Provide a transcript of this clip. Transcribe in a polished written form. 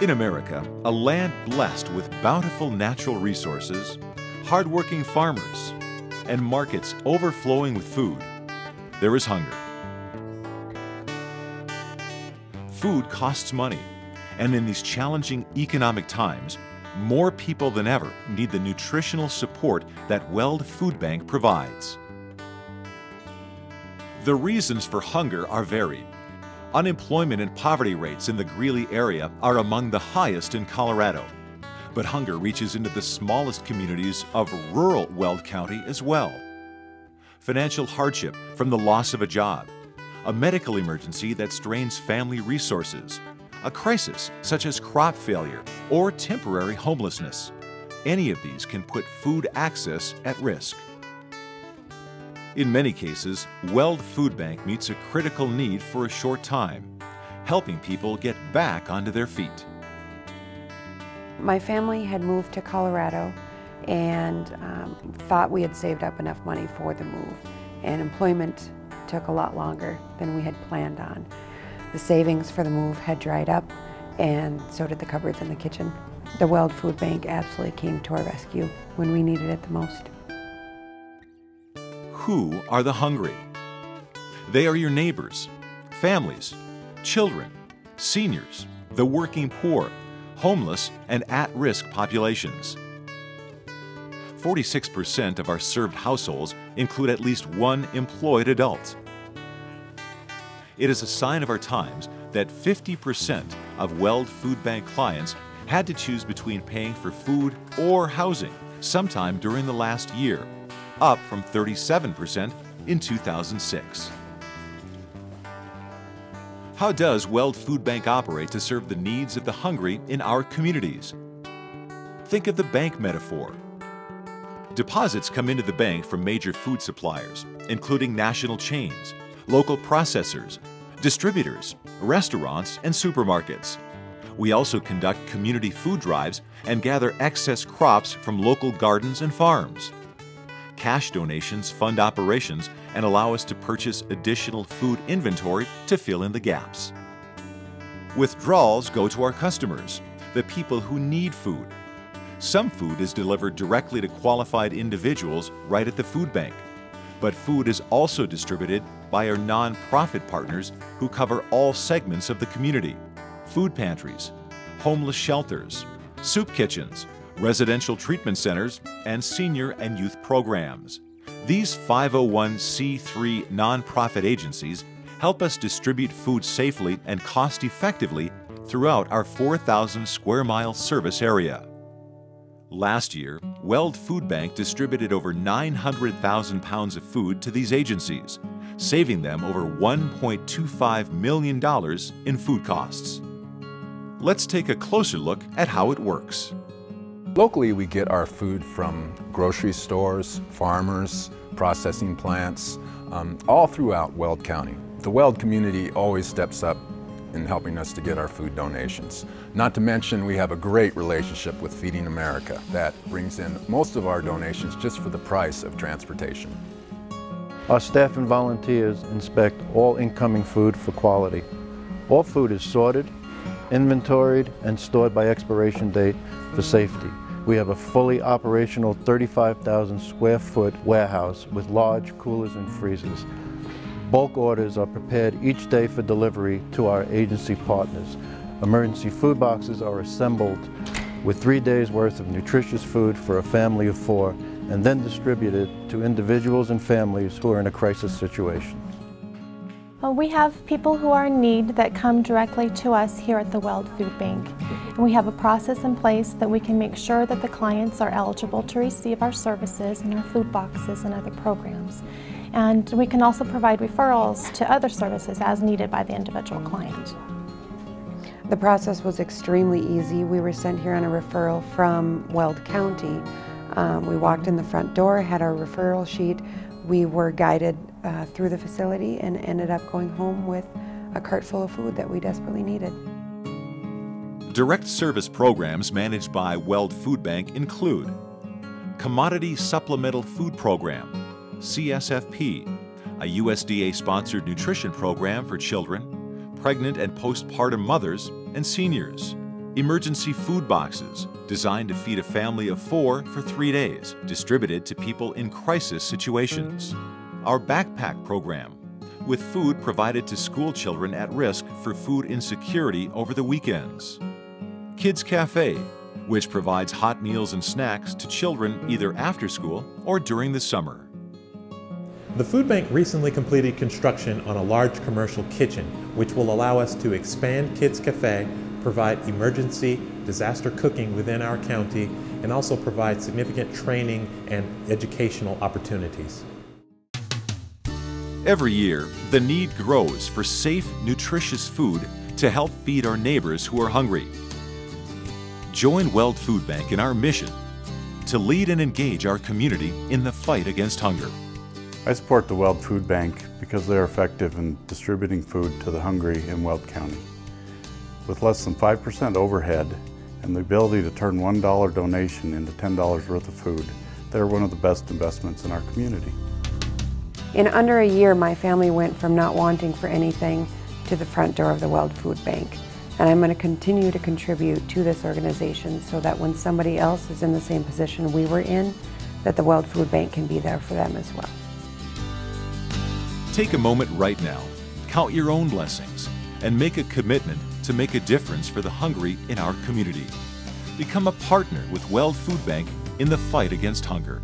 In America, a land blessed with bountiful natural resources, hardworking farmers, and markets overflowing with food, there is hunger. Food costs money, and in these challenging economic times, more people than ever need the nutritional support that Weld Food Bank provides. The reasons for hunger are varied. Unemployment and poverty rates in the Greeley area are among the highest in Colorado. But hunger reaches into the smallest communities of rural Weld County as well. Financial hardship from the loss of a job, a medical emergency that strains family resources, a crisis such as crop failure or temporary homelessness. Any of these can put food access at risk. In many cases, Weld Food Bank meets a critical need for a short time, helping people get back onto their feet. My family had moved to Colorado and thought we had saved up enough money for the move, and employment took a lot longer than we had planned on. The savings for the move had dried up, and so did the cupboards in the kitchen. The Weld Food Bank absolutely came to our rescue when we needed it the most. Who are the hungry? They are your neighbors, families, children, seniors, the working poor, homeless, and at-risk populations. 46% of our served households include at least one employed adult. It is a sign of our times that 50% of Weld Food Bank clients had to choose between paying for food or housing sometime during the last year, up from 37% in 2006. How does Weld Food Bank operate to serve the needs of the hungry in our communities? Think of the bank metaphor. Deposits come into the bank from major food suppliers, including national chains, local processors, distributors, restaurants, and supermarkets. We also conduct community food drives and gather excess crops from local gardens and farms. Cash donations fund operations and allow us to purchase additional food inventory to fill in the gaps. Withdrawals go to our customers, the people who need food. Some food is delivered directly to qualified individuals right at the food bank, but food is also distributed by our nonprofit partners who cover all segments of the community: food pantries, homeless shelters, soup kitchens, residential treatment centers, and senior and youth programs. These 501c3 nonprofit agencies help us distribute food safely and cost-effectively throughout our 4,000 square mile service area. Last year, Weld Food Bank distributed over 900,000 pounds of food to these agencies, saving them over $1.25 million in food costs. Let's take a closer look at how it works. Locally, we get our food from grocery stores, farmers, processing plants, all throughout Weld County. The Weld community always steps up in helping us to get our food donations. Not to mention, we have a great relationship with Feeding America that brings in most of our donations just for the price of transportation. Our staff and volunteers inspect all incoming food for quality. All food is sorted, inventoried, and stored by expiration date for safety. We have a fully operational 35,000 square foot warehouse with large coolers and freezers. Bulk orders are prepared each day for delivery to our agency partners. Emergency food boxes are assembled with 3 days worth of nutritious food for a family of 4 and then distributed to individuals and families who are in a crisis situation. We have people who are in need that come directly to us here at the Weld Food Bank. And we have a process in place that we can make sure that the clients are eligible to receive our services and our food boxes and other programs. And we can also provide referrals to other services as needed by the individual client. The process was extremely easy. We were sent here on a referral from Weld County. We walked in the front door, had our referral sheet. We were guided through the facility and ended up going home with a cart full of food that we desperately needed. Direct service programs managed by Weld Food Bank include Commodity Supplemental Food Program, CSFP, a USDA-sponsored nutrition program for children, pregnant and postpartum mothers, and seniors. emergency food boxes designed to feed a family of 4 for 3 days, distributed to people in crisis situations. Our backpack program, with food provided to school children at risk for food insecurity over the weekends. Kids Cafe, which provides hot meals and snacks to children either after school or during the summer. The food bank recently completed construction on a large commercial kitchen, which will allow us to expand Kids Cafe, provide emergency disaster cooking within our county, and also provide significant training and educational opportunities. Every year, the need grows for safe, nutritious food to help feed our neighbors who are hungry. Join Weld Food Bank in our mission to lead and engage our community in the fight against hunger. I support the Weld Food Bank because they are effective in distributing food to the hungry in Weld County. With less than 5% overhead and the ability to turn $1 donation into $10 worth of food, they're one of the best investments in our community. In under a year, my family went from not wanting for anything to the front door of the Weld Food Bank. And I'm going to continue to contribute to this organization so that when somebody else is in the same position we were in, that the Weld Food Bank can be there for them as well. Take a moment right now, count your own blessings, and make a commitment to make a difference for the hungry in our community. Become a partner with Weld Food Bank in the fight against hunger.